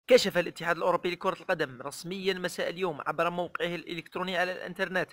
كشف الاتحاد الأوروبي لكرة القدم رسميا مساء اليوم عبر موقعه الإلكتروني على الإنترنت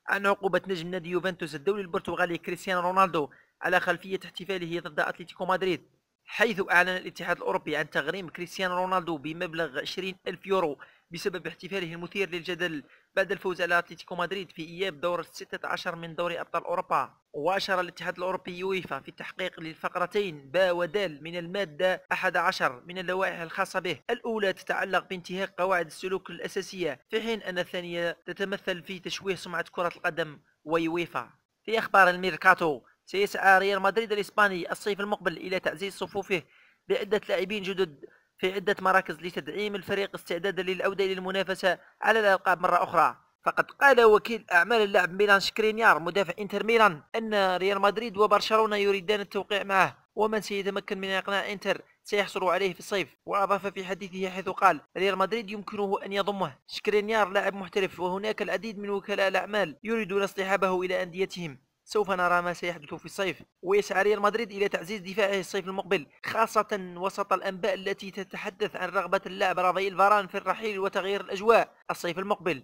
عن عقوبة نجم نادي يوفنتوس الدولي البرتغالي كريستيانو رونالدو على خلفية احتفاله ضد أتلتيكو مدريد، حيث أعلن الاتحاد الأوروبي عن تغريم كريستيانو رونالدو بمبلغ 20 ألف يورو بسبب احتفاله المثير للجدل بعد الفوز على أتلتيكو مدريد في إياب دور 16 من دوري أبطال أوروبا. وأشار الاتحاد الأوروبي يويفا في التحقيق للفقرتين با ودال من المادة 11 من اللوائح الخاصة به. الأولى تتعلق بانتهاك قواعد السلوك الأساسية، في حين أن الثانية تتمثل في تشويه سمعة كرة القدم ويويفا. في أخبار الميركاتو، سيسعى ريال مدريد الإسباني الصيف المقبل إلى تعزيز صفوفه بعدة لاعبين جدد في عدة مراكز لتدعيم الفريق استعدادا للعودة للمنافسة على الألقاب مرة أخرى. فقد قال وكيل أعمال اللاعب ميلان شكرينيار مدافع إنتر ميلان أن ريال مدريد وبرشلونة يريدان التوقيع معه، ومن سيتمكن من إقناع إنتر سيحصل عليه في الصيف. وأضاف في حديثه حيث قال: ريال مدريد يمكنه أن يضمه. شكرينيار لاعب محترف، وهناك العديد من وكلاء الأعمال يريدون اصطحابه إلى أنديتهم. سوف نرى ما سيحدث في الصيف. ويسعى ريال مدريد إلى تعزيز دفاعه الصيف المقبل، خاصة وسط الأنباء التي تتحدث عن رغبة اللاعب رافائيل فاران في الرحيل وتغيير الأجواء الصيف المقبل.